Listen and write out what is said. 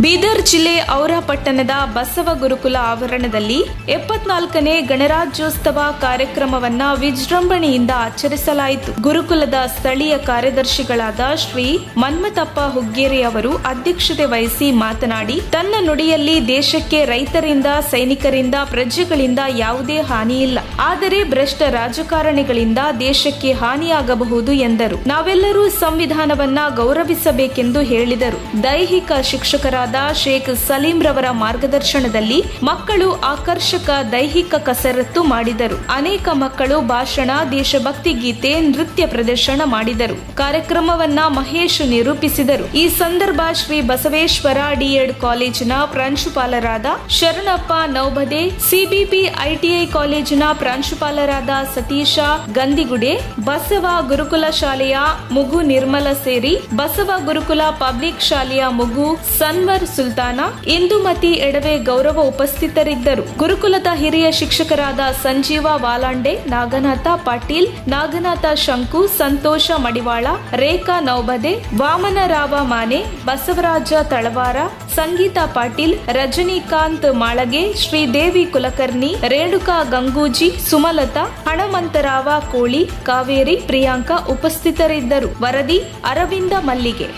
ಬೀದರ್ ಜಿಲ್ಲೆ ಔರಾ ಪಟ್ಟಣದ ಬಸವ ಗುರುಕುಲ ಆವರಣದಲ್ಲಿ 74ನೇ ಗಣರಾಜ್ಯೋತ್ಸವ ಕಾರ್ಯಕ್ರಮವನ್ನ ವಿಜೃಂಭಣೆಯಿಂದ ಆಚರಿಸಲಾಯಿತು. ಗುರುಕುಲದ ಸ್ಥಳೀಯ ಕಾರ್ಯದರ್ಶಿಗಳಾದ ಶ್ರೀ ಮನ್ಮಥಪ್ಪ ಹುಗ್ಗೇರಿ ಅವರು ಅಧ್ಯಕ್ಷತೆ ವಹಿಸಿ ಮಾತನಾಡಿ, ತನ್ನ ನುಡಿಯಲ್ಲಿ ದೇಶಕ್ಕೆ ರೈತರಿಂದ, ಸೈನಿಕರಿಂದ, ಪ್ರಜೆಗಳಿಂದ ಯಾವುದೇ ಹಾನಿಯಿಲ್ಲ. ಆದರೆ ಭ್ರಷ್ಟ ರಾಜಕಾರಣಿಗಳಿಂದ ದೇಶಕ್ಕೆ ಹಾನಿಯಾಗಬಹುದು ಎಂದರು. ನಾವೆಲ್ಲರೂ ಸಂವಿಧಾನವನ್ನ ಗೌರವಿಸಬೇಕೆಂದು ಹೇಳಿದರು. ದೈಹಿಕ ಶಿಕ್ಷಕರಾದ ಶೇಖ್ ಸಲೀಂ ರವರ ಮಾರ್ಗದರ್ಶನದಲ್ಲಿ ಮಕ್ಕಳು ಆಕರ್ಷಕ ದೈಹಿಕ ಕಸರತ್ತು ಮಾಡಿದರು. ಅನೇಕ ಮಕ್ಕಳು ಭಾಷಣ, ದೇಶಭಕ್ತಿ ಗೀತೆ, ನೃತ್ಯ ಪ್ರದರ್ಶನ ಮಾಡಿದರು. ಕಾರ್ಯಕ್ರಮವನ್ನ ಮಹೇಶ್ ನಿರೂಪಿಸಿದರು. ಈ ಸಂದರ್ಭ ಶ್ರೀ ಬಸವೇಶ್ವರ ಡಿಎಡ್ ಕಾಲೇಜಿನ ಪ್ರಾಂಶುಪಾಲರಾದ ಶರಣಪ್ಪ ನೌಬದೆ, ಸಿಬಿಪಿ ಐಟಿಐ ಕಾಲೇಜಿನ ಪ್ರಾಂಶುಪಾಲರಾದ ಸತೀಶ ಗಂದಿಗುಡೆ, ಬಸವ ಗುರುಕುಲ ಶಾಲೆಯ ಮುಗು ನಿರ್ಮಲ ಸೇರಿ ಬಸವ ಗುರುಕುಲ ಪಬ್ಲಿಕ್ ಶಾಲೆಯ ಮುಗು ಸನ್ವರ್ ಸುಲ್ತಾನ, ಇಂದುಮತಿ ಎಡವೆ ಗೌರವ ಉಪಸ್ಥಿತರಿದ್ದರು. ಗುರುಕುಲದ ಹಿರಿಯ ಶಿಕ್ಷಕರಾದ ಸಂಜೀವ ವಾಲಾಂಡೆ, ನಾಗನಾಥ ಪಾಟೀಲ್, ನಾಗನಾಥ ಶಂಕು, ಸಂತೋಷ ಮಡಿವಾಳ, ರೇಖಾ ನೌಬದೆ, ವಾಮನರಾವ ಮಾನೆ, ಬಸವರಾಜ ತಳವಾರ, ಸಂಗೀತಾ ಪಾಟೀಲ್, ರಜನಿಕಾಂತ್ ಮಾಳಗೆ, ಶ್ರೀದೇವಿ ಕುಲಕರ್ಣಿ, ರೇಣುಕಾ ಗಂಗೂಜಿ, ಸುಮಲತಾ, ಹಣಮಂತರಾವ ಕೋಳಿ, ಕಾವೇರಿ, ಪ್ರಿಯಾಂಕಾ ಉಪಸ್ಥಿತರಿದ್ದರು. ವರದಿ ಅರವಿಂದ ಮಲ್ಲಿಗೆ.